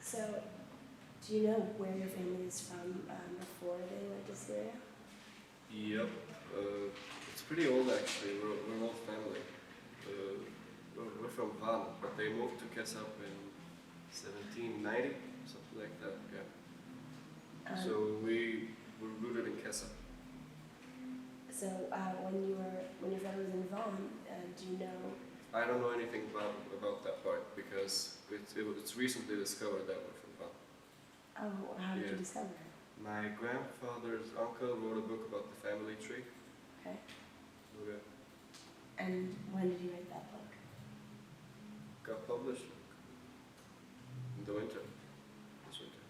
So, do you know where your family is from before they went to Syria? Yep, it's pretty old actually. We're an old family. We're from Van, but they moved to Kesap in 1790, something like that. Yeah. So we were rooted in Kesap. So when your family was in Van, do you know? I don't know anything about that part because it's recently discovered that we're from Van. Oh, how did you discover it? My grandfather's uncle wrote a book about the family tree. Okay. Okay. And when did he write that book? Got published in the winter. This winter.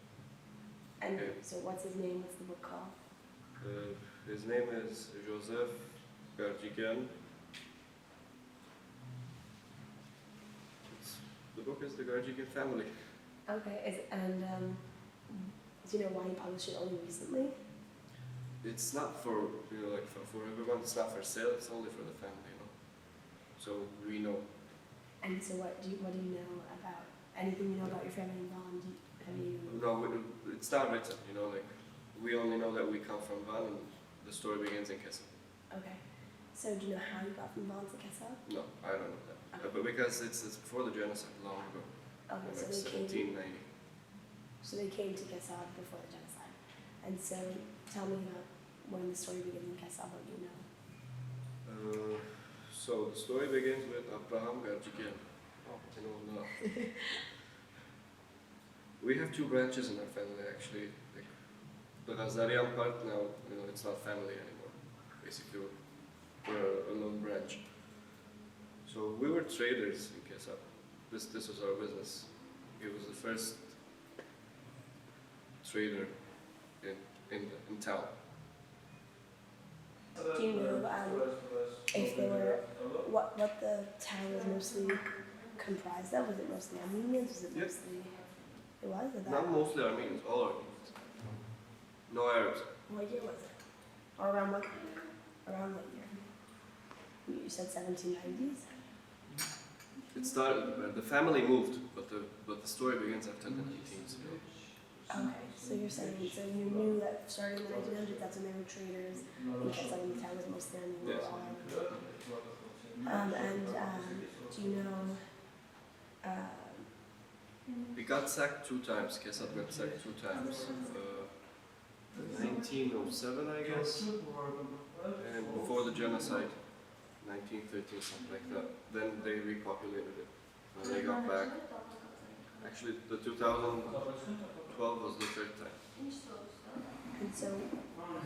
And Okay. so what's his name? What's the book called? His name is Joseph Garjikian. The book is the Garjikian family. Okay. Do you know why he published it only recently? It's not for for everyone. It's not for sale. It's only for the family, So we know. And so what do you know about anything you know about your family in Van? No, it's not written. We only know that we come from Van, and the story begins in Kesef. Okay. So do you know how you got from Van to Kesef? No, I don't know that. But because it's before the genocide, long ago. Okay, like so 1790. So they came to Kesef before the genocide. And so tell me about when the story begins in Kesef, what you know. So the story begins with Abraham Garjikian. Oh, I know now. We have two branches in our family actually. The Ghazarian part now, it's not family anymore. Basically, we're a lone branch. So we were traders in Kesap. This was our business. He was the first trader in town. Do you know if they were what the town was mostly comprised of? Was it mostly Armenians? Was it mostly it was? Or that? Not mostly Armenians, all Armenians. No Arabs. What year was it? Or around what year? You said 1790s? It started. The family moved, but the story begins after the 19th. Okay, so you're saying you knew that starting in the 1900s, that's when they were traders, and kept selling the town was mostly Armenians. Yes. Do you know? We got sacked 2 times. Kesap got sacked 2 times. 1907, I guess, and before the genocide, 1913, something like that. Then they repopulated it. When they got back, actually, the 2012 was the 3rd time. And so,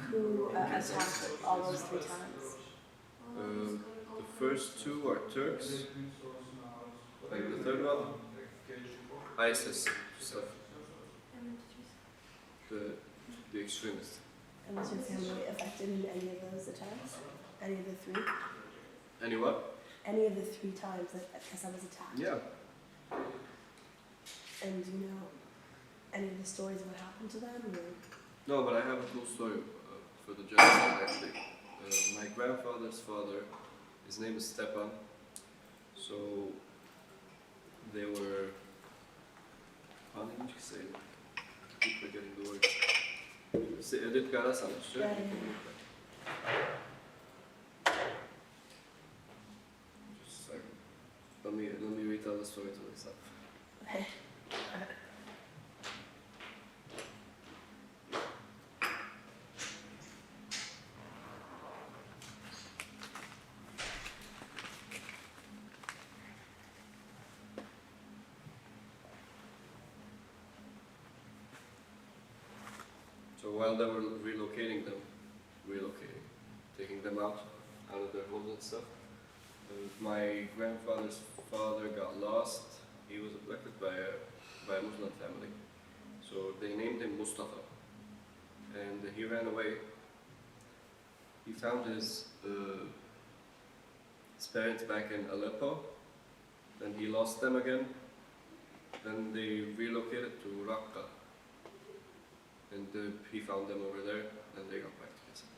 who attacked all those 3 times? The first 2 are Turks. Like the 3rd one, ISIS stuff. The extremists. And was your family affected in any of those attacks? Any of the 3? Any what? Any of the 3 times that Kesef was attacked? Yeah. And do you know any of the stories of what happened to them? Or? No, but I have a cool story for the genocide actually. My grandfather's father, his name is Stepan. So they were. How did you say it? I keep forgetting the word. Edit Karasan. Yeah. Just a second. Let me retell the story to myself. Okay. So while they were taking them out of their homes and stuff, my grandfather's father got lost. He was abducted by a Muslim family. So they named him Mustafa. And he ran away. He found his parents back in Aleppo. Then he lost them again. Then they relocated to Raqqa. And he found them over there, and they got back to Kesef.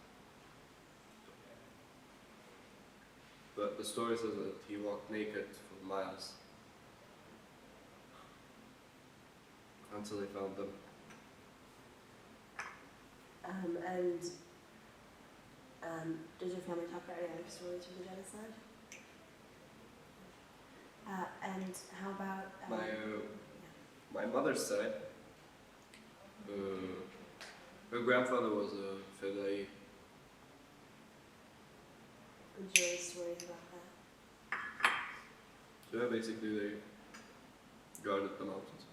But the story says that he walked naked for miles. until they found them. Does your family talk about any other stories from the genocide? And how about My mother's side, her grandfather was a fedai. do you have any stories about that? So yeah, basically they guarded the mountains.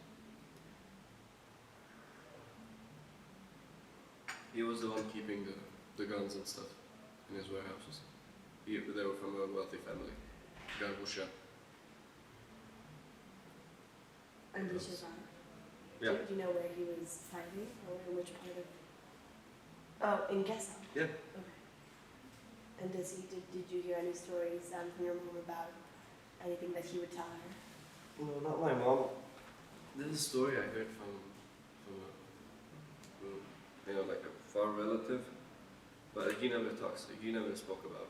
He was the one keeping the guns and stuff in his warehouses. They were from a wealthy family, Garjikian. And did you survive? Yeah. Do you know where he was fighting, or in which part of? Oh, in Gesa. Yeah. Okay. And did you hear any stories from your mom about anything that he would tell her? No, not my mom. This is a story I heard from like a far relative, but he never talks. He never spoke about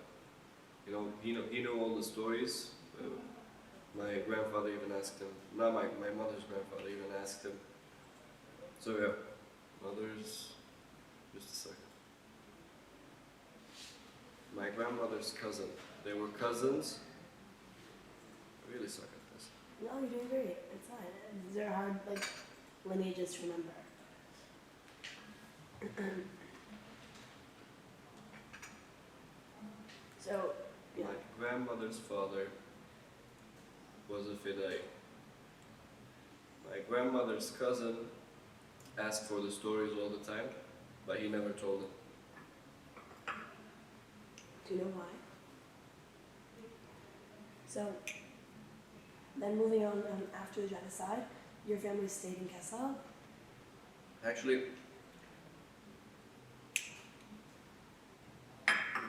it. He knew all the stories. My grandfather even asked him. Not my mother's grandfather even asked him. So yeah, mother's. Just a second. My grandmother's cousin. They were cousins. I really suck at this. No, you're doing great. It's fine. These are hard lineages to remember. So, yeah. My grandmother's father was a fidei. My grandmother's cousin asked for the stories all the time, but he never told them. Do you know why? So, then moving on after the genocide, your family stayed in Kassel. Actually,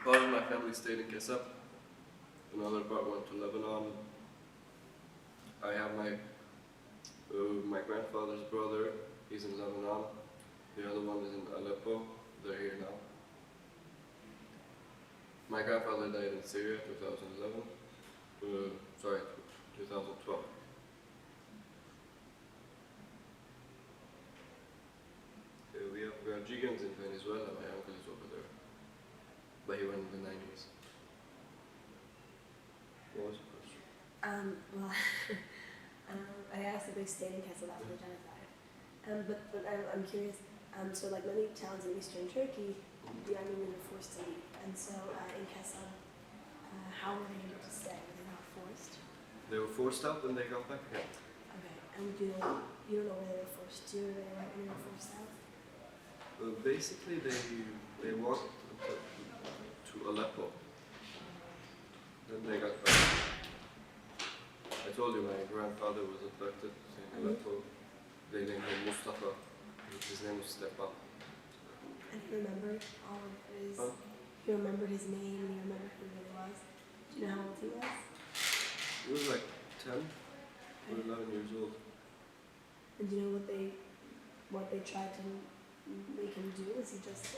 part of my family stayed in Kessap. Another part went to Lebanon. I have my grandfather's brother. He's in Lebanon. The other one is in Aleppo. They're here now. My grandfather died in Syria 2011. 2012. We have Garjikians in Venezuela. My uncle is over there. But he went in the 90s. What was the question? Well, I asked if they stayed in Kassel after the genocide. But I'm curious. So, like many towns in eastern Turkey, the Armenians were forced to leave. And so, in Kassel, how were they able to stay? Were they not forced? They were forced out when they got back? Yeah. Okay. And you don't know where they were forced to, or when they were forced out? Basically, they walked to Aleppo. Then they got back. I told you my grandfather was abducted in Aleppo. They named him Mustafa. His name was Stepan. And he remembered all of his. Huh? He remembered his name. He remembered who he was. Do you know how old he was? He was like 10 or 11 years old. And do you know what they tried to make him do? Was he just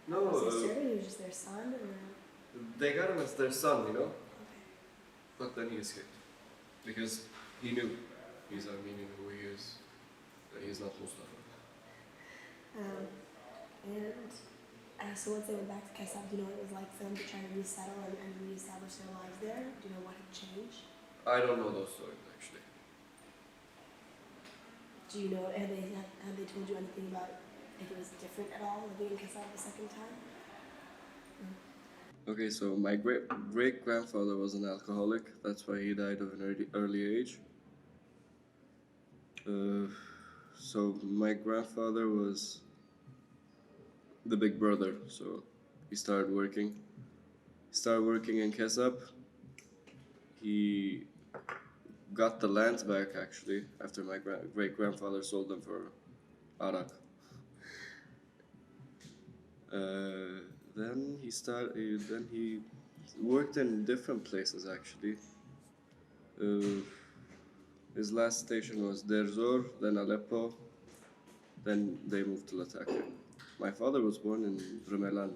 No, was he servant? He was just their son, or? they got him as their son, Okay. But then he escaped because he knew he's Armenian, who he is. That he's not Mustafa. So once they went back to Kassab, do you know what it was like for them to try to resettle and reestablish their lives there? Do you know what had changed? I don't know those stories actually. Do you know, have they told you anything about if it was different at all living in Kassab the second time? Okay, so my great grandfather was an alcoholic. That's why he died of an early age. So my grandfather was the big brother. So he started working. In Kesap. He got the lands back actually after my great grandfather sold them for arak. Then he worked in different places actually. His last station was Derzor, then Aleppo, then they moved to Latakia. My father was born in Rumelan.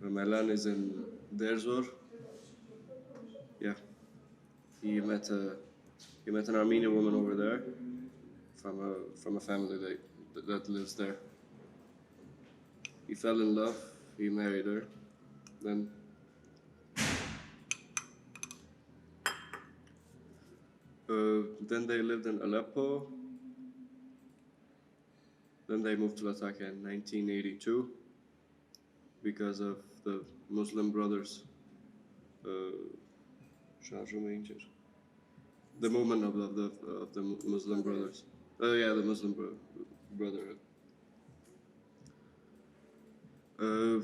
Rumelan is in Derzor. Yeah. He met He met an Armenian woman over there from a family that lives there. He fell in love. He married her. Then then they lived in Aleppo. Then they moved to Latakia in 1982 because of the Muslim Brothers. The movement of the Muslim Brothers. Oh yeah, the Muslim Brotherhood. Uh,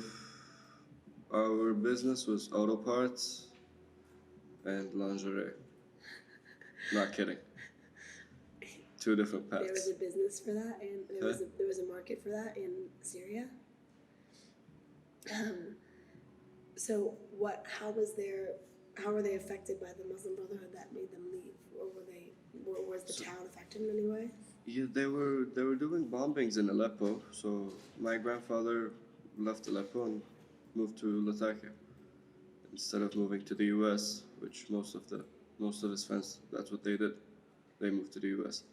our business was auto parts and lingerie. Not kidding. Two different paths. There was a business for that, and there was a market for that in Syria. So how were they affected by the Muslim Brotherhood that made them leave, or was the town affected in any way? Yeah, they were doing bombings in Aleppo. So my grandfather left Aleppo and moved to Latakia instead of moving to the U.S., which most of his friends, that's what they did. They moved to the U.S.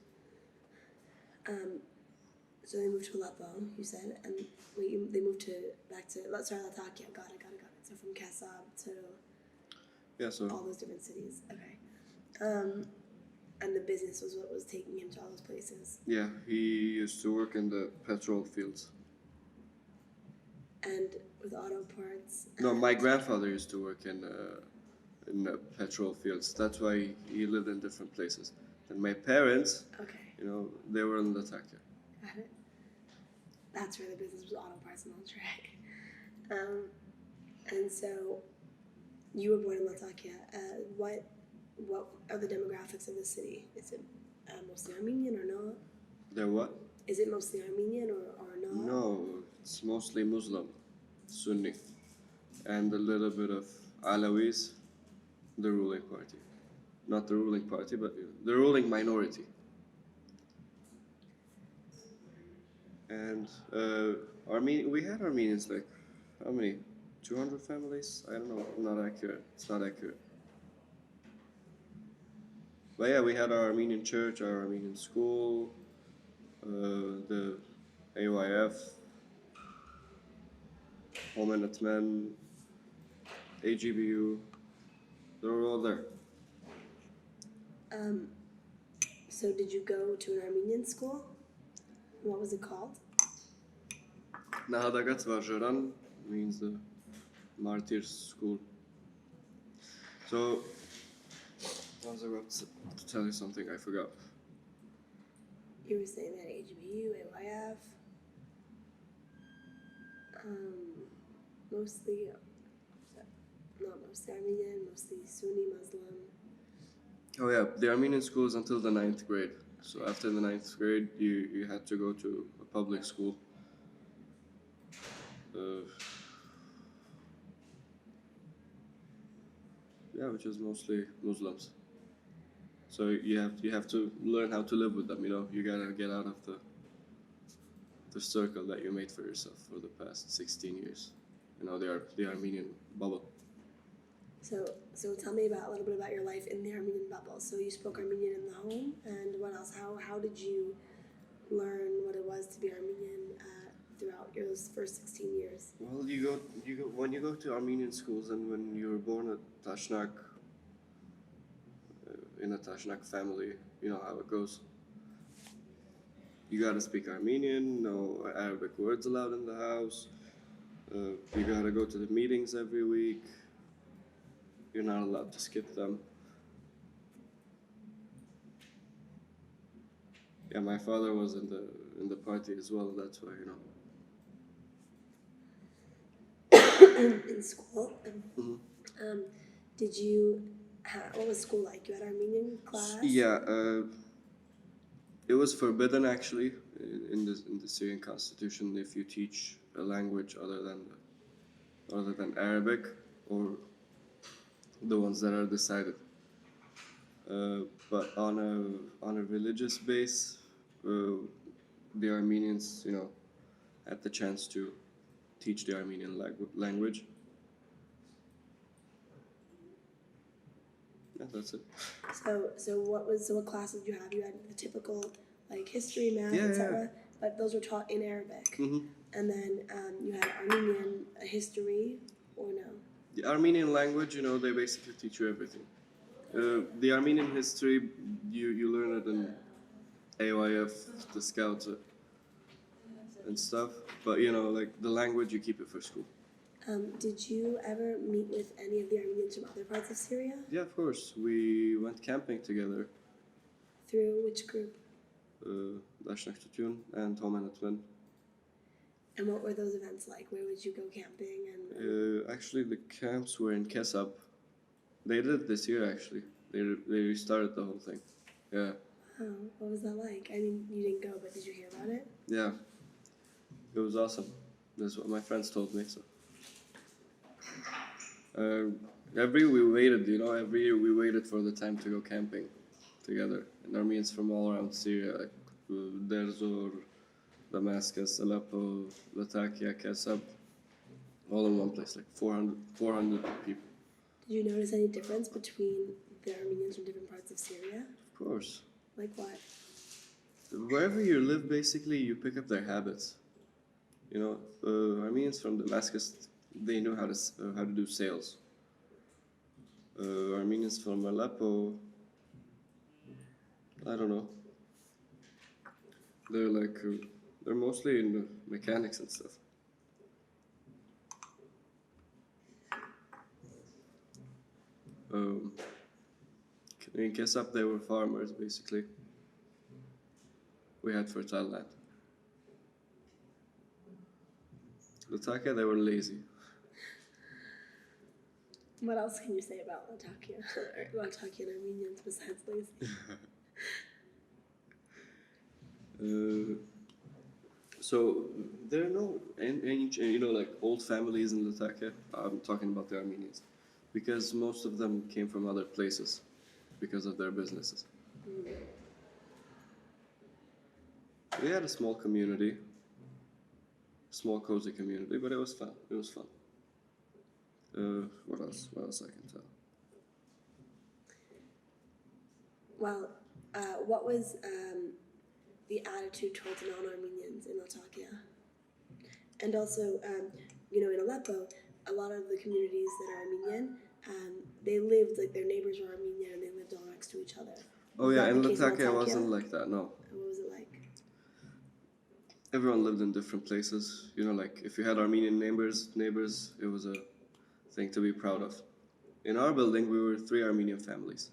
So they moved to Aleppo, you said, and they moved back to Latakia. Got it. So from Kassab to all those different cities. Okay. And the business was what was taking him to all those places. Yeah, he used to work in the petrol fields. And with auto parts. No, my grandfather used to work in the petrol fields. That's why he lived in different places. And my parents, they were in Latakia. Got it. That's where the business was auto parts and track. And so you were born in Latakia. What are the demographics of the city? Is it mostly Armenian or not? They're what? Is it mostly Armenian or not? No, it's mostly Muslim, Sunni, and a little bit of Alawis, the ruling party. Not the ruling party, but the ruling minority. And we had Armenians, like, how many? 200 families? I don't know, not accurate. It's not accurate. But yeah, we had our Armenian church, our Armenian school, the AYF, Home and Atman, AGBU, they were all there. So did you go to an Armenian school? What was it called? Nahadagat Varjaran means the martyrs school. So, I was about to tell you something I forgot. You were saying that AGBU, AYF, mostly, not mostly Armenian, mostly Sunni Muslim. Oh yeah, the Armenian school is until the 9th grade. So after the 9th grade, you had to go to a public school. Which is mostly Muslims. So you have to learn how to live with them. You gotta get out of the circle that you made for yourself for the past 16 years. The Armenian bubble. So tell me a little bit about your life in the Armenian bubble. So you spoke Armenian in the home, and what else? How did you learn what it was to be Armenian throughout those first 16 years? Well, when you go to Armenian schools, and when you were born at Tashnak, in a Tashnak family, you know how it goes. You gotta speak Armenian, no Arabic words allowed in the house. You gotta go to the meetings every week. You're not allowed to skip them. Yeah, my father was in the party as well. That's why, In school, what was school like? You had Armenian class? Yeah, it was forbidden actually in the Syrian constitution if you teach a language other than Arabic or the ones that are decided. But on a religious base, the Armenians, had the chance to teach the Armenian language. Yeah, that's it. So what classes did you have? You had the typical like history, math, Yeah, etc. But those were taught in Arabic. Mm-hmm. And then you had Armenian history, or no? The Armenian language, they basically teach you everything. The Armenian history, you learn it in AYF, the scouts, and stuff. But like the language, you keep it for school. Did you ever meet with any of the Armenians from other parts of Syria? Yeah, of course. We went camping together. Through which group? Dashnak Tutun and Homenetmen. And what were those events like? Where would you go camping? Actually, the camps were in Kesab. They did it this year, actually. They restarted the whole thing. Yeah. Oh, what was that like? I mean, you didn't go, but did you hear about it? Yeah. It was awesome. That's what my friends told me. So. Every year we waited for the time to go camping together. And Armenians from all around Syria, like Derzor, Damascus, Aleppo, Latakia, Kesab, all in one place, like 400 people. Did you notice any difference between the Armenians from different parts of Syria? Of course. Like what? Wherever you live, basically, you pick up their habits. Armenians from Damascus, they knew how to do sales. Armenians from Aleppo, I don't know. They're mostly in the mechanics and stuff. In Kesap, they were farmers, basically. We had fertile land. Latakia, they were lazy. What else can you say about Latakian Armenians besides lazy? So there are no ancient, like old families in Latakia. I'm talking about the Armenians, because most of them came from other places because of their businesses. We had a small community, small cozy community, but it was fun. It was fun. What else? What else I can tell? Well, what was the attitude towards non-Armenians in Latakia? And also, in Aleppo, a lot of the communities that are Armenian, they lived like their neighbors were Armenian and they lived all next to each other. Oh yeah, in Latakia it wasn't like that. No. What was it like? Everyone lived in different places. Like if you had Armenian neighbors, it was a thing to be proud of. In our building, we were 3 Armenian families,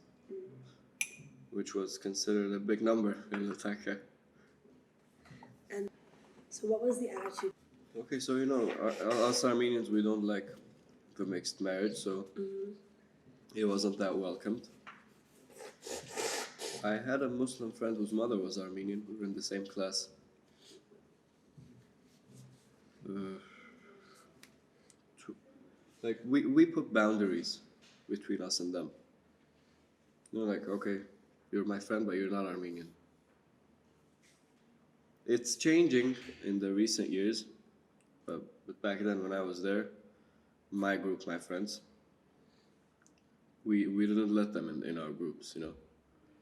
which was considered a big number in Latakia. And so what was the attitude? Okay, so us Armenians, we don't like the mixed marriage, so it wasn't that welcomed. I had a Muslim friend whose mother was Armenian. We were in the same class. We put boundaries between us and them. Like, okay, you're my friend, but you're not Armenian. It's changing in the recent years, but back then when I was there, my group, my friends, we didn't let them in our groups,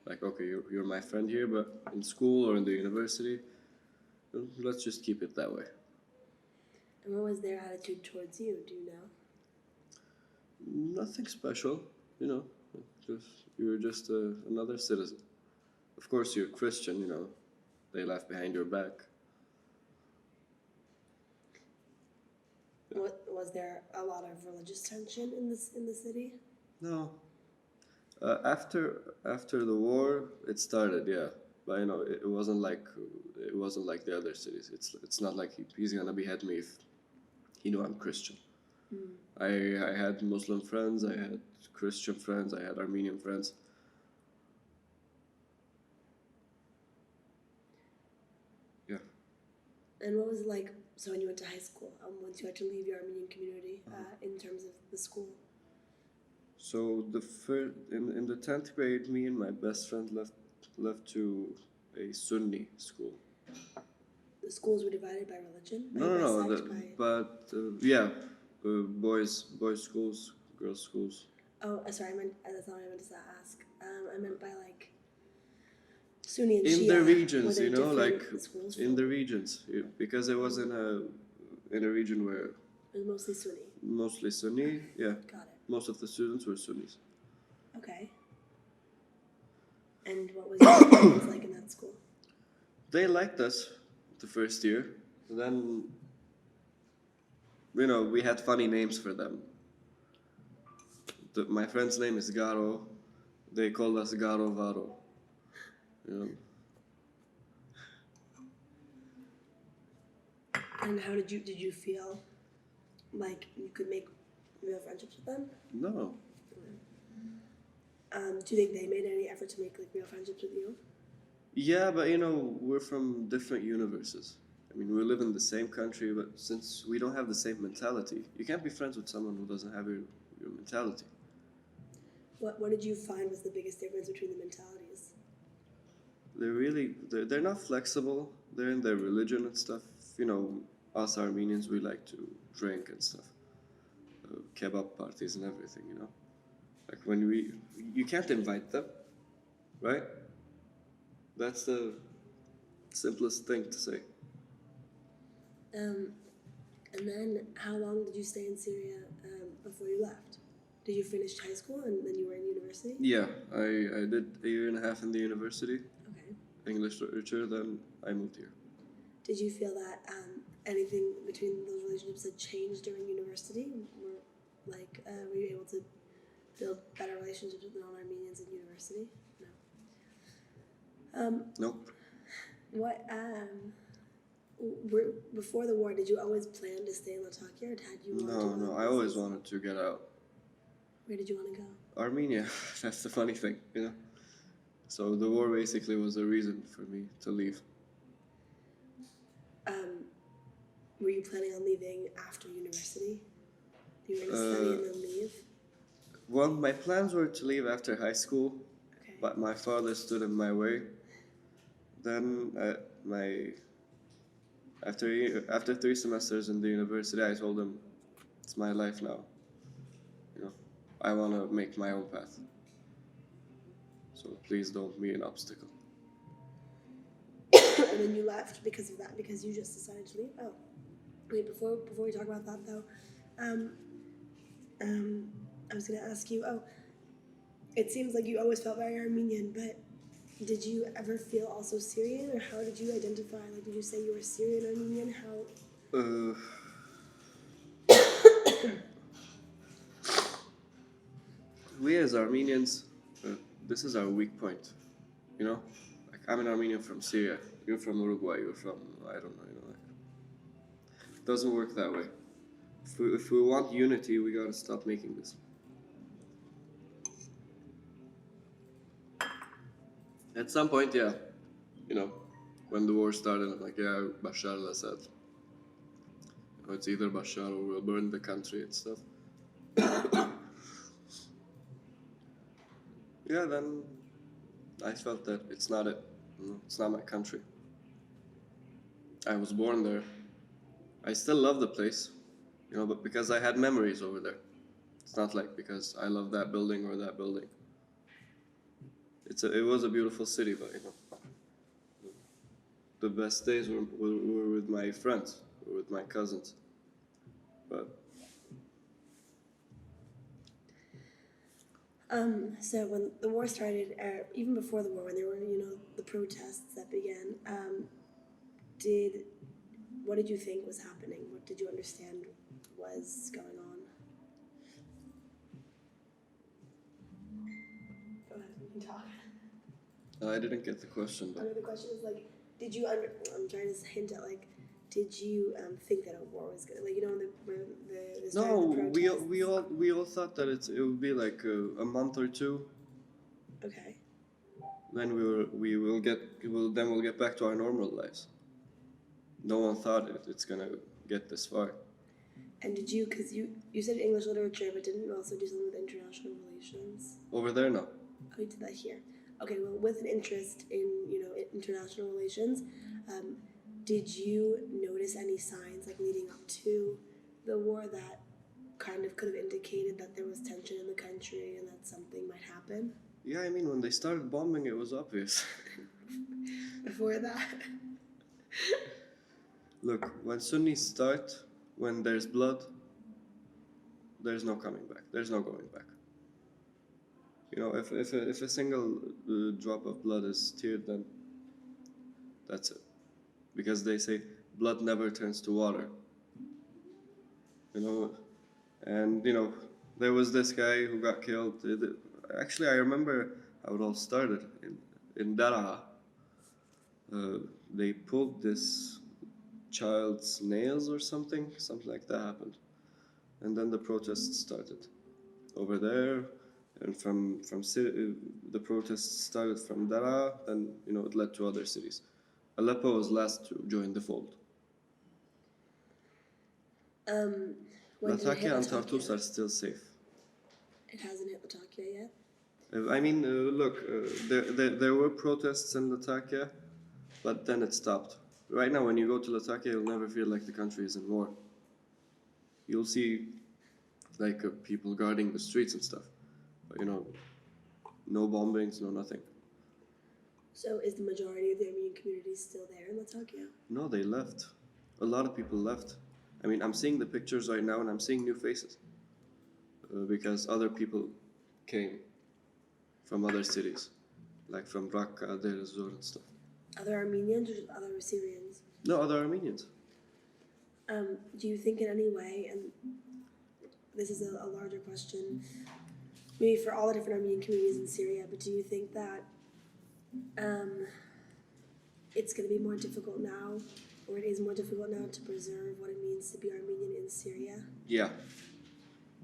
Like, okay, you're my friend here, but in school or in the university, let's just keep it that way. And what was their attitude towards you? Do you know? Nothing special, you're just another citizen. Of course, you're Christian, they laugh behind your back. Yeah. Was there a lot of religious tension in the city? No. After the war, it started, yeah. But it wasn't like the other cities. It's not like he's gonna behead me if he knew I'm Christian. I had Muslim friends, I had Christian friends, I had Armenian friends. Yeah. And what was it like, so when you went to high school, once you had to leave your Armenian community, in terms of the school? So in the 10th grade, me and my best friend left to a Sunni school. The schools were divided by religion? Boys schools, girls schools. Oh, sorry, that's not what I meant to ask. I meant by like Sunni and In Shia. the Were regions, there you know, like different schools in from? the regions, because it was in a region where It was mostly Sunni. mostly Sunni. Yeah, Got it. most of the students were Sunnis. Okay. And what was your experience like in that school? They liked us the first year. Then, you know, we had funny names for them. My friend's name is Garo. They called us Garo Varo. You know. And how did you feel like you could make real friendships with them? No. Do you think they made any effort to make like real friendships with you? Yeah, but you know, we're from different universes. I mean, we live in the same country, but since we don't have the same mentality, you can't be friends with someone who doesn't have your mentality. What did you find was the biggest difference between the mentalities? They're not flexible. They're in their religion and stuff. You know, us Armenians, we like to drink and stuff. Kebab parties and everything, you know. Like you can't invite them, right? That's the simplest thing to say. And then how long did you stay in Syria before you left? Did you finish high school and then you were in university? Yeah, I did a year and a half in the university, Okay. English literature, then I moved here. Did you feel that anything between those relationships had changed during university? Were you able to build better relationships with non-Armenians in university? No. Nope. What before the war, did you always plan to stay in Latakia, or had you wanted to go No, I always wanted to get out. Where did you want to go? Armenia, that's the funny thing, you know? So the war basically was a reason for me to leave. Were you planning on leaving after university? You were going to study and then leave? Well, my plans were to leave after high school, Okay. but my father stood in my way. Then after 3 semesters in the university, I told him, it's my life now. You know, I want to make my own path. So please don't be an obstacle. And then you left because of that, because you just decided to leave? Oh. Wait, before we talk about that though, I was going to ask you, it seems like you always felt very Armenian, but did you ever feel also Syrian, or how did you identify? Like, did you say you were Syrian Armenian? How? We as Armenians, this is our weak point, you know? Like, I'm an Armenian from Syria, you're from Uruguay, you're from, I don't know, you know, like, it doesn't work that way. If we want unity, we gotta stop making this. At some point, yeah, you know, when the war started, I'm like, yeah, Bashar al-Assad. You know, it's either Bashar or we'll burn the country and stuff. Yeah, then I felt that it's not it. You know, it's not my country. I was born there. I still love the place, you know, but because I had memories over there. It's not like because I love that building or that building. It was a beautiful city, but you know, the best days were with my friends, or with my cousins. But So when the war started, even before the war, when there were, the protests that began, what did you think was happening? What did you understand was going on? Go ahead, you can talk. I didn't get the question. But The question is like, I'm trying to hint at like, did you think that a war was gonna, like, the start of the protests? we all thought that it would be like a month or two. Okay. Then we'll get back to our normal lives. No one thought it's gonna get this far. And did you, because you said English literature, but didn't you also do something with international relations? Over there, no. Oh, you did that here. Okay, well, with an interest in, international relations, did you notice any signs, like, leading up to the war that kind of could have indicated that there was tension in the country and that something might happen? Yeah, I mean, when they started bombing, it was obvious. Before that? Look, when Sunnis start, when there's blood, there's no coming back. There's no going back. You know, if a single drop of blood is teared, then that's it. Because they say blood never turns to water. You know, and you know, there was this guy who got killed. Actually, I remember how it all started in Dara. They pulled this child's nails or something like that happened, and then the protests started over there, and the protests started from Dara. Then you know it led to other cities. Aleppo was last to join the fold. When did it hit Latakia and Latakia? Tartus are still safe. It hasn't hit Latakia yet? I mean, look, there were protests in Latakia, but then it stopped. Right now, when you go to Latakia, you'll never feel like the country is in war. You'll see, like, people guarding the streets and stuff. But, you know, no bombings, no nothing. So is the majority of the Armenian community still there in Latakia? No, they left. A lot of people left. I mean, I'm seeing the pictures right now, and I'm seeing new faces. Because other people came from other cities, like from Raqqa, Deir ez-Zor and stuff. Other Armenians or just other Syrians? No, other Armenians. Do you think in any way, and this is a larger question, maybe for all the different Armenian communities in Syria, but do you think that it's going to be more difficult now, or it is more difficult now to preserve what it means to be Armenian in Syria? Yeah,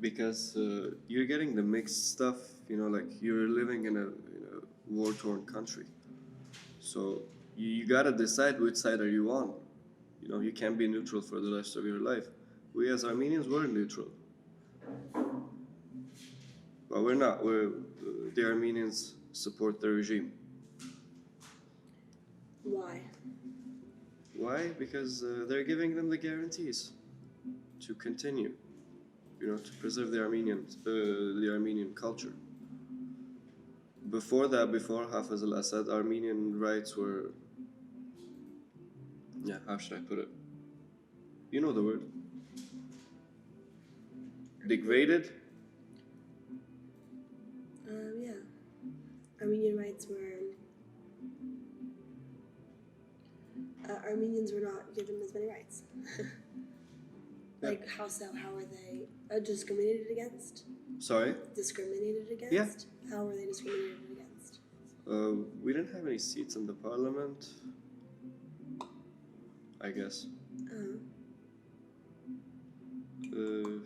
because you're getting the mixed stuff, you know, like you're living in a war-torn country. So you gotta decide which side are you on. You know, you can't be neutral for the rest of your life. We as Armenians were neutral. But we're not. The Armenians support the regime. Why? Why? Because they're giving them the guarantees to continue. You know, to preserve the Armenian culture. Before that, before Hafez al-Assad, Armenian rights were, yeah, how should I put it? You know the word. Degraded? Yeah. Armenian rights were... Armenians were not given as many rights. Like, how so? How are they discriminated against? Sorry? Discriminated against? Yeah. How were they discriminated against? We didn't have any seats in the parliament, I guess. You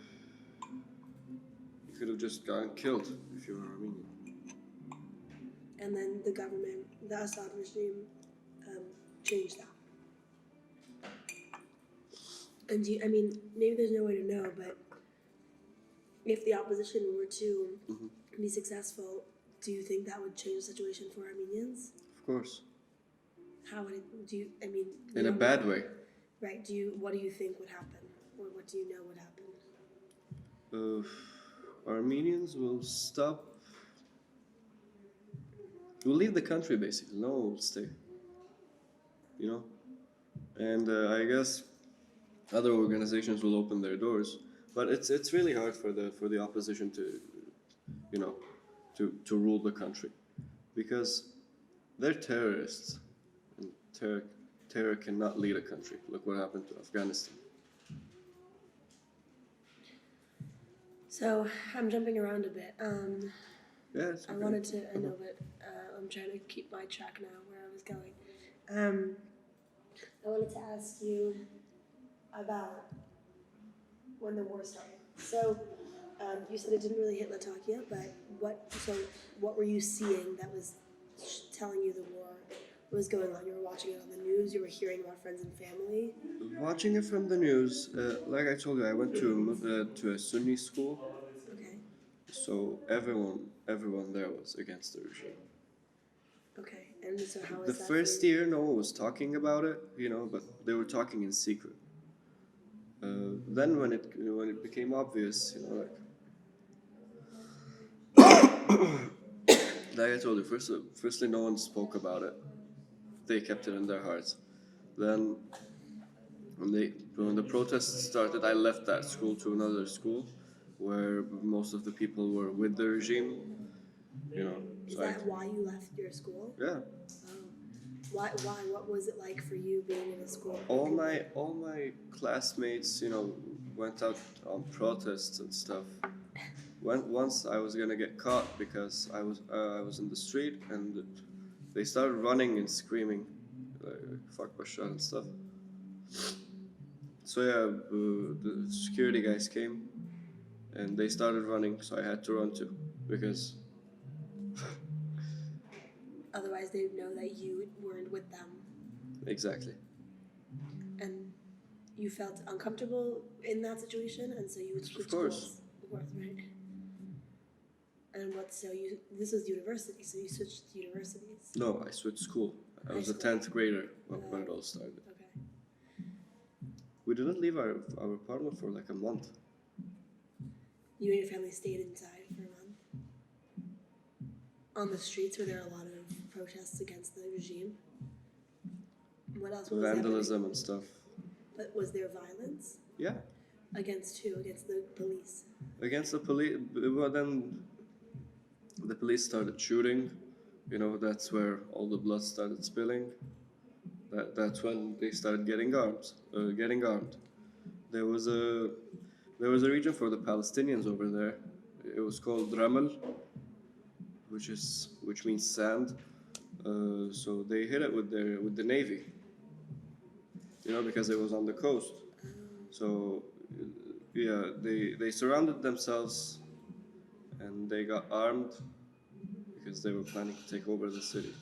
could have just gotten killed if you were Armenian. And then the government, the Assad regime, changed that. And I mean, maybe there's no way to know, but if the opposition were to be successful, do you think that would change the situation for Armenians? Of course. How would it, In a bad way. Right, what do you think would happen? Or what do you know would happen? Armenians will stop, will leave the country basically, no one will stay. You know? And I guess other organizations will open their doors, but it's really hard for the opposition to, you know, to rule the country, because they're terrorists, and terror cannot lead a country. Look what happened to Afghanistan. So I'm jumping around a bit. Yeah, it's okay. I wanted to, I know, but I'm trying to keep my track now where I was going. I wanted to ask you about when the war started. So you said it didn't really hit Latakia, but what were you seeing that was telling you the war was going on? You were watching it on the news, you were hearing about friends and family? Watching it from the news, like I told you, I went to a Sunni school. Okay. So everyone there was against the regime. Okay, and so how is The that? first year, no one was talking about it, you know, but they were talking in secret. Then when it became obvious, like I told you, firstly no one spoke about it. They kept it in their hearts. Then when the protests started, I left that school to another school where most of the people were with the regime. Is So that why you left your school? yeah, Oh. Why? What was it like for you being in a school? all my classmates, went out on protests and stuff. Once I was gonna get caught because I was in the street and they started running and screaming, "Fuck Bashar" and stuff. So yeah, the security guys came and they started running, so I had to run too because Otherwise, they'd know that you weren't with them, exactly. and you felt uncomfortable in that situation, and so you would switch Of course. schools. Of course, right? And what? So you? This was university, so you switched universities. No, I switched school. I was a High school. 10th grader when it all started. Okay. We didn't leave our apartment for like a month. You and your family stayed inside for a month. On the streets, were there a lot of protests against the regime? What else was Vandalism and stuff. But was there violence Yeah, against who? Against the police? against the police. Well, then the police started shooting. That's where all the blood started spilling. That's when they started getting armed. There was a region for the Palestinians over there. It was called Ramal, which means sand. So they hit it with the navy. Because it was on the coast. So yeah, they surrounded themselves, and they got armed because they were planning to take over the city.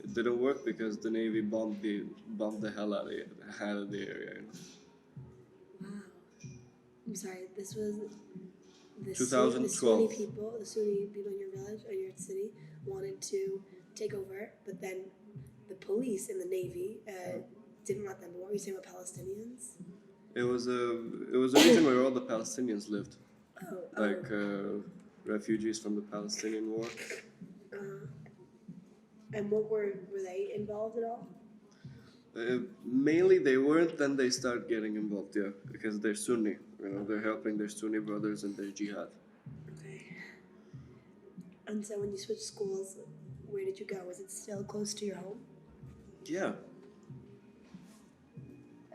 It didn't work because the navy bombed the hell out of the area. Wow. I'm sorry. This was the 2012. the Sunni people in your village or your city wanted to take over, but then the police and the navy didn't let them. What were you saying about Palestinians? It was a region where all the Palestinians lived, like refugees from the Palestinian war. And what were they involved at all? Mainly they weren't. Then they start getting involved, yeah, because they're Sunni. They're helping their Sunni brothers in their jihad. Okay. And so when you switched schools, where did you go? Was it still close to your home? Yeah.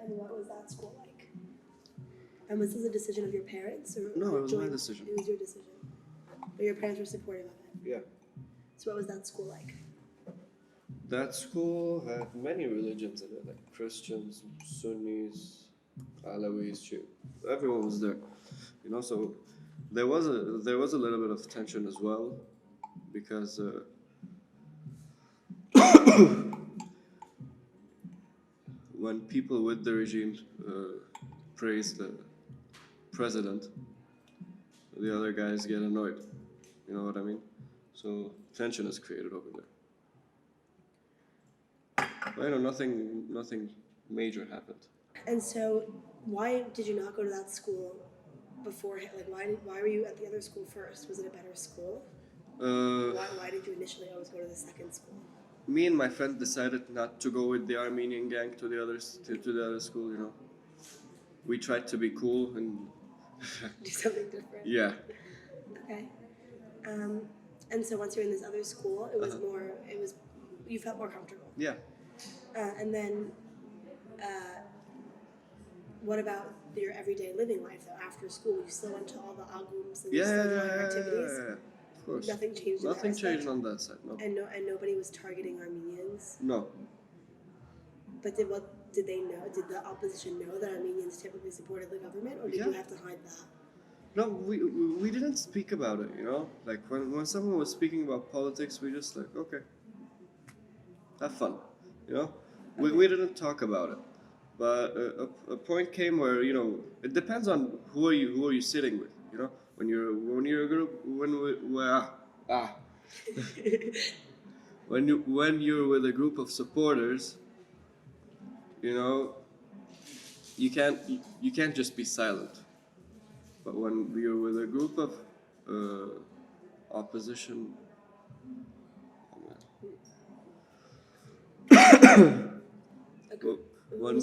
And what was that school like? And was this a decision of your parents, or No, it was my joint- decision. It was your decision, but your parents were supportive of it. Yeah. So what was that school like? That school had many religions in it, like Christians, Sunnis, Alawis, everyone was there. So there was a little bit of tension as well, because when people with the regime praise the president, the other guys get annoyed. You know what I mean? So tension is created over there. But nothing major happened. And so, why did you not go to that school before? Like, why were you at the other school first? Was it a better school? Why did you initially always go to the second school? Me and my friend decided not to go with the Armenian gang to the other school. We tried to be cool and Do something different. yeah. Okay. And so once you're in this other school, it was you felt more comfortable. Yeah. And then, what about your everyday living life though? After school, you still went to all the agums and you still did all your activities. Of course. Nothing changed. Nothing in that changed aspect? on that side. No. And nobody was targeting Armenians. No. But did they know? Did the opposition know that Armenians typically supported the government, or did you Yeah. have to hide that? No, we didn't speak about it. Like when someone was speaking about politics, we just like, okay, have fun. We didn't talk about it. But a point came where it depends on who are you sitting with. When you're a group when you're with a group of supporters, you can't just be silent. But when you're with a group of opposition, well,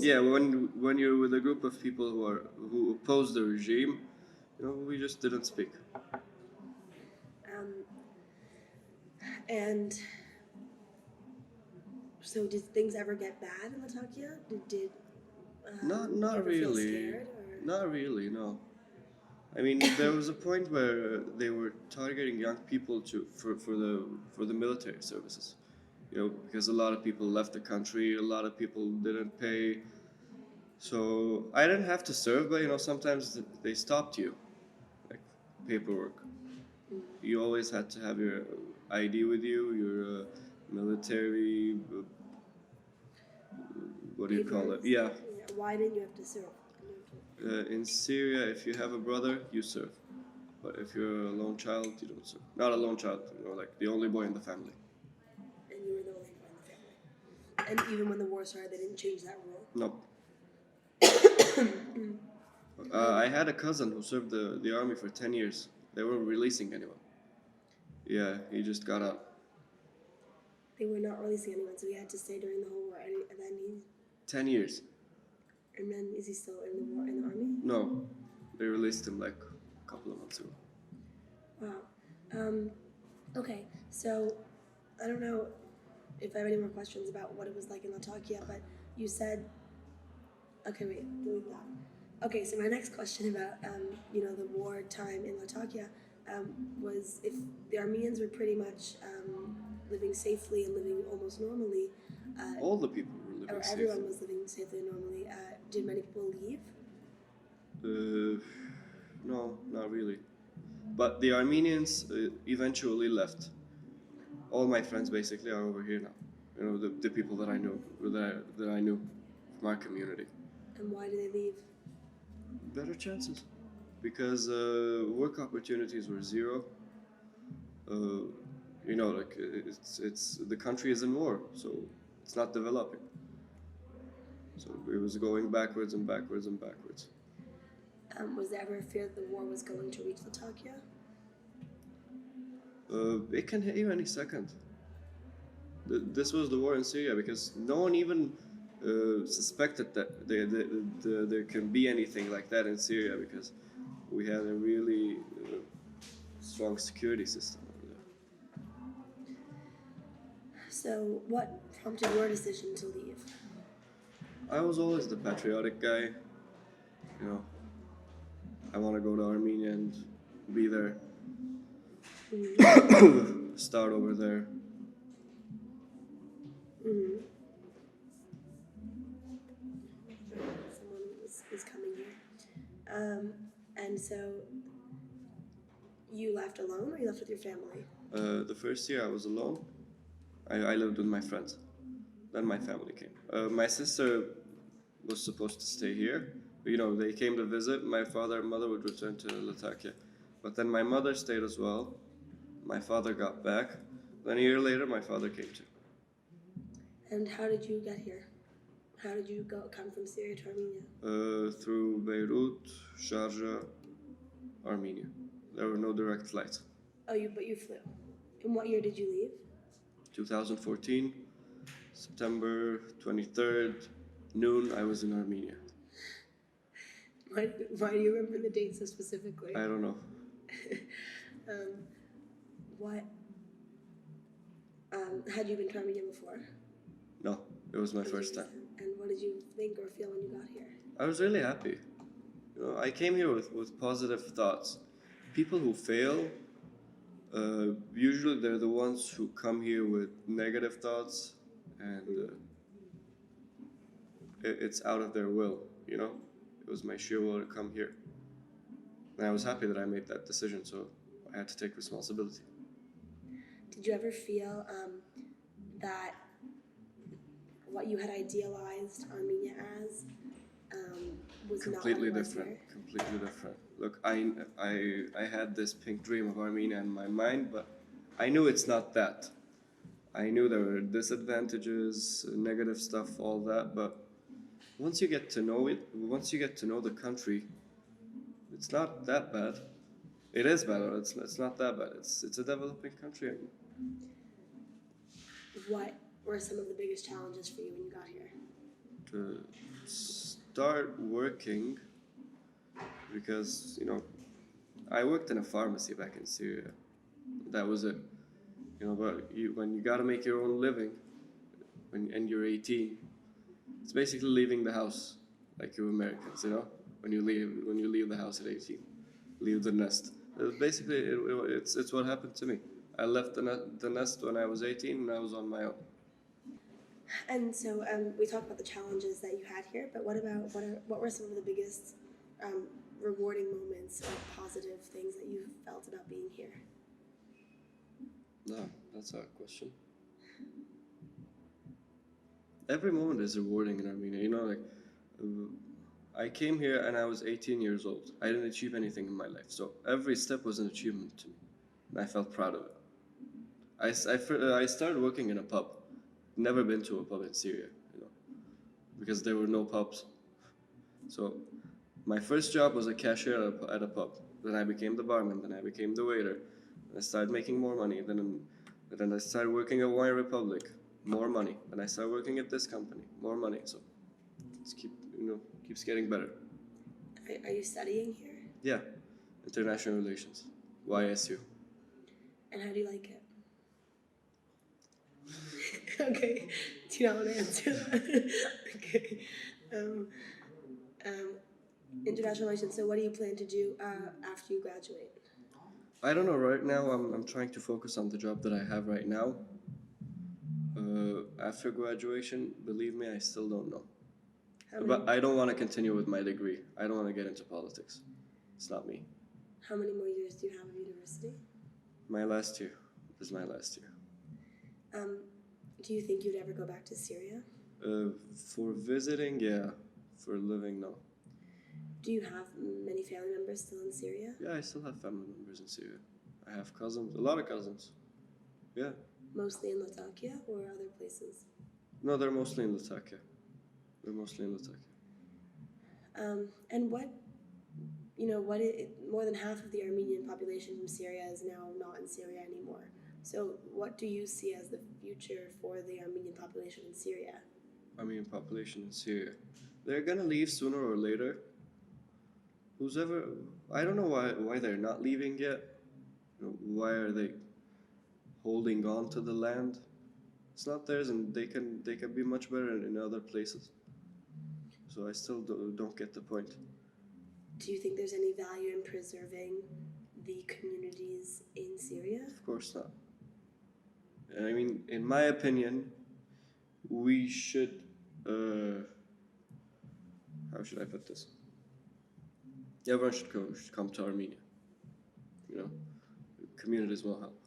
when you're with a group of people who oppose the regime, we just didn't speak. Um, and so, did things ever get bad in Latakia? Did Not you not ever feel really, scared? Or? not really. No, I mean there was a point where they were targeting young people for the military services. Because a lot of people left the country, a lot of people didn't pay. So I didn't have to serve, but sometimes they stopped you, like paperwork. You always had to have your ID with you, your military, what do you call it? Papers? Yeah. Why didn't you have to serve? In Syria, if you have a brother, you serve. But if you're a lone child, you don't serve. Not a lone child, like the only boy in the family. And you were the only one in the family. And even when the war started, they didn't change that rule. Nope. I had a cousin who served the army for 10 years. They weren't releasing anyone. Yeah, he just got out. They were not releasing anyone, so he had to stay during the whole war. And then 10 years. And then is he still in the war in the army? No, they released him like a couple of months ago. Wow. Okay, so I don't know if I have any more questions about what it was like in Latakia, but you said. Okay, wait, delete that. Okay, so my next question about the war time in Latakia was if the Armenians were pretty much living safely and living almost normally. All the people were living or safely. everyone was living safely and normally. Did many people leave? No, not really. But the Armenians eventually left. All my friends basically are over here now. The people that I knew, that I knew from our community. And why did they leave? Better chances, because work opportunities were zero. It's the country is in war, so it's not developing. So it was going backwards and backwards and backwards. Was there ever a fear that the war was going to reach Latakia? It can hit you any second. This was the war in Syria because no one even suspected that there can be anything like that in Syria because we had a really strong security system over there. So, what prompted your decision to leave? I was always the patriotic guy. I want to go to Armenia and be there. Start over there. Someone is coming here. And so you left alone or you left with your family? The first year I was alone. I lived with my friends. Then my family came. My sister was supposed to stay here. They came to visit. My father and mother would return to Latakia. But then my mother stayed as well. My father got back. Then a year later, my father came too. And how did you get here? How did you come from Syria to Armenia? Through Beirut, Sharjah, Armenia. There were no direct flights. But you flew. In what year did you leave? 2014, September 23rd, noon, I was in Armenia. Why do you remember the date so specifically? I don't know. What? Had you been to Armenia before? No, it was my first time. And what did you think or feel when you got here? I was really happy. I came here with positive thoughts. People who fail, usually they're the ones who come here with negative thoughts, and it's out of their will, It was my sheer will to come here. And I was happy that I made that decision, so I had to take responsibility. Did you ever feel that what you had idealized Armenia as was completely not different? Completely different. Look, I had this pink dream of Armenia in my mind, but I knew it's not that. I knew there were disadvantages, negative stuff, all that, but once you get to know it, once you get to know the country, it's not that bad. It is bad, but it's not that bad. It's a developing country. What were some of the biggest challenges for you when you got here? To start working, because I worked in a pharmacy back in Syria. That was it. But when you gotta make your own living, and you're 18, it's basically leaving the house, like you Americans. When you leave the house at 18, leave the nest. Basically, it's what happened to me. I left the nest when I was 18, and I was on my own. And so we talked about the challenges that you had here, but what were some of the biggest rewarding moments or positive things that you felt about being here? No, that's a question. Every moment is rewarding in Armenia. I came here and I was 18 years old. I didn't achieve anything in my life, so every step was an achievement to me, and I felt proud of it. I started working in a pub. Never been to a pub in Syria, because there were no pubs. So my first job was a cashier at a pub. Then I became the barman. Then I became the waiter. I started making more money. Then I started working at Wine Republic. More money. Then I started working at this company. More money. So it's keeps getting better. Are you studying here? Yeah, international relations, YSU. And how do you like it? Okay, do you not want to answer that? Okay. International relations. So what do you plan to do after you graduate? I don't know. Right now, I'm trying to focus on the job that I have right now. After graduation, believe me, I still don't know. But I don't want to continue with my degree. I don't want to get into politics. It's not me. How many more years do you have of university? My last year. This is my last year. Do you think you'd ever go back to Syria? For visiting, yeah. For living, no. Do you have many family members still in Syria? Yeah, I still have family members in Syria. I have cousins, a lot of cousins. Yeah. Mostly in Latakia or other places? No, they're mostly in Latakia. And more than half of the Armenian population from Syria is now not in Syria anymore. So what do you see as the future for the Armenian population in Syria? Armenian population in Syria. They're gonna leave sooner or later. I don't know why they're not leaving yet. Why are they holding on to the land? It's not theirs, and they can be much better in other places. So I still don't get the point. Do you think there's any value in preserving the communities in Syria? Of course not. I mean, in my opinion, we should. How should I put this? Everyone should come to Armenia. Communities will help.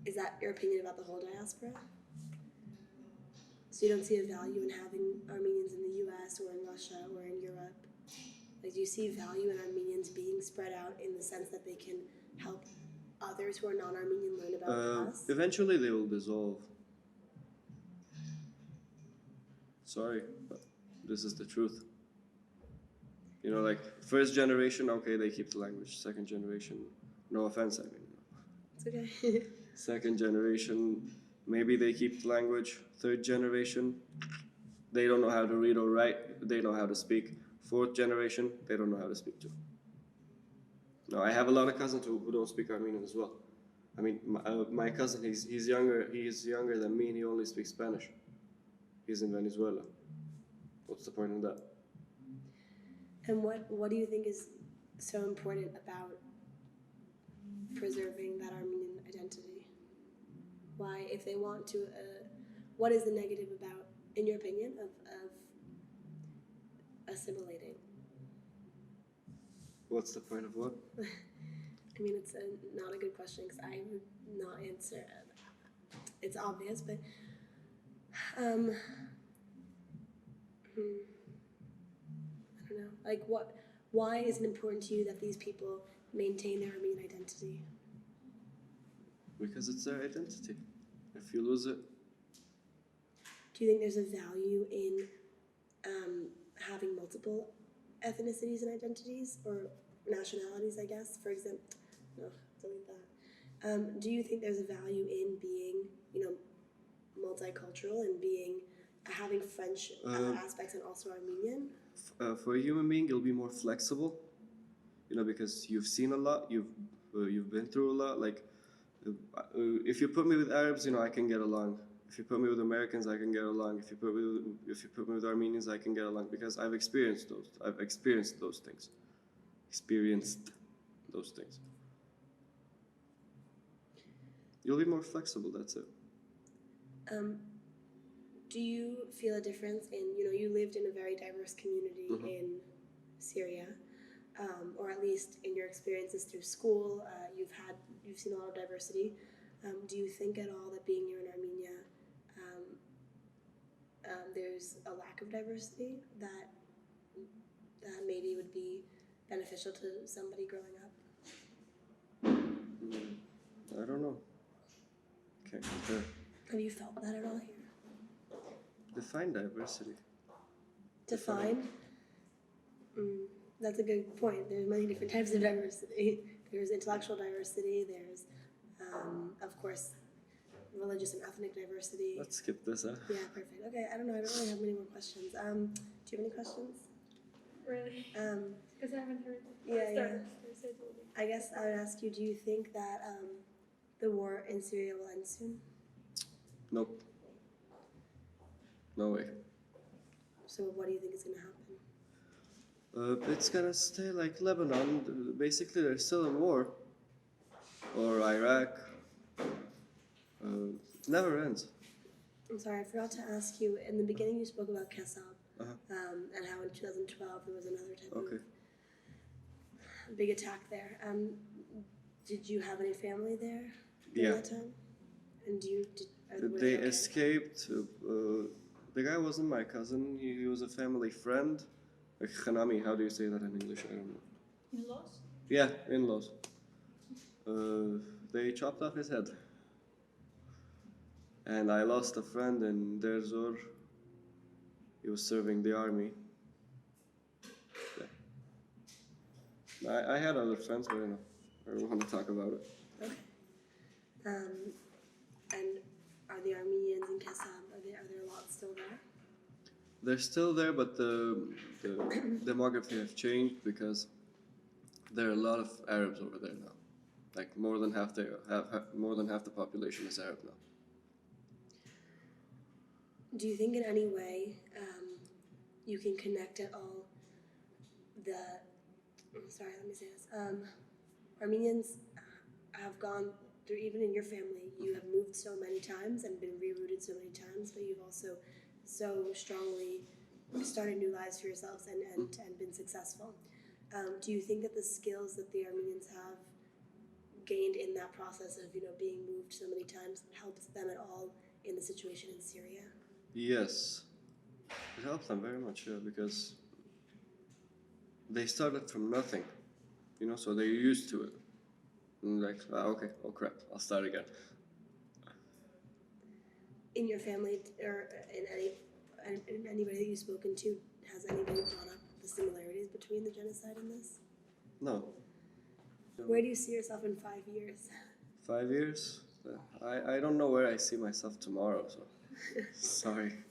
Is that your opinion about the whole diaspora? So you don't see a value in having Armenians in the U.S. or in Russia or in Europe? Like, do you see value in Armenians being spread out in the sense that they can help others who are non-Armenian learn about us? Eventually they will dissolve. Sorry, but this is the truth. Like first generation, okay, they keep the language. Second generation, no offense, I mean. It's okay. Second generation, maybe they keep the language. Third generation, they don't know how to read or write. They know how to speak. Fourth generation, they don't know how to speak too. No, I have a lot of cousins who don't speak Armenian as well. I mean, my cousin, he's younger. He's younger than me, and he only speaks Spanish. He's in Venezuela. What's the point in that? And what do you think is so important about preserving that Armenian identity? Why, if they want to, what is the negative about, in your opinion, of assimilating? What's the point of what? I mean, it's not a good question because I would not answer it. It's obvious, but I don't know. Like, why is it important to you that these people maintain their Armenian identity? Because it's their identity. If you lose it. Do you think there's a value in having multiple ethnicities and identities or nationalities, I guess. For example, no, delete that. Do you think there's a value in being, multicultural and being having French aspects and also Armenian? For a human being, you'll be more flexible, because you've seen a lot, you've been through a lot. Like, if you put me with Arabs, I can get along. If you put me with Americans, I can get along. If you put me with Armenians, I can get along because I've experienced those. I've experienced those things. You'll be more flexible. That's it. Do you feel a difference in, you lived in a very diverse community in Syria, or at least in your experiences through school, you've seen a lot of diversity. Do you think at all that being here in Armenia, there's a lack of diversity that maybe would be beneficial to somebody growing up? I don't know. Can't compare. Have you felt that at all here? Define diversity. Define? That's a good point. There's many different types of diversity. There's intellectual diversity. There's, of course, religious and ethnic diversity. Let's skip this, huh? Yeah, perfect. Okay, I don't know. I don't really have many more questions. Do you have any questions? Really? Because I haven't heard it. Yeah. I guess I would ask you, do you think that the war in Syria will end soon? Nope. No way. So what do you think is going to happen? It's gonna stay like Lebanon. Basically, there's still a war. Or Iraq. Never ends. I'm sorry, I forgot to ask you. In the beginning, you spoke about Kassab, and how in 2012 there was another type of big attack there. Did you have any family there during that time? And were They okay? escaped. The guy wasn't my cousin. He was a family friend. Like Khanami, how do you say that in English? I don't know. In-laws? Yeah, in-laws. They chopped off his head. And I lost a friend in Deir Zor. He was serving the army. Yeah. I had other friends, but I don't want to talk about it. Okay. And are the Armenians in Kassab, are there a lot still there? They're still there, but the demography has changed because there are a lot of Arabs over there now. Like more than half the population is Arab now. Do you think in any way you can connect at all Armenians have gone through, even in your family, you have moved so many times and been rerouted so many times, but you've also so strongly started new lives for yourselves and been successful. Do you think that the skills that the Armenians have gained in that process of being moved so many times helped them at all in the situation in Syria? Yes, it helps them very much, because they started from nothing, so they're used to it. And like, okay, oh crap, I'll start again. In your family, or in anybody that you've spoken to, has anybody brought up the similarities between the genocide and this? No. Where do you see yourself in 5 years? 5 years? I don't know where I see myself tomorrow, so sorry.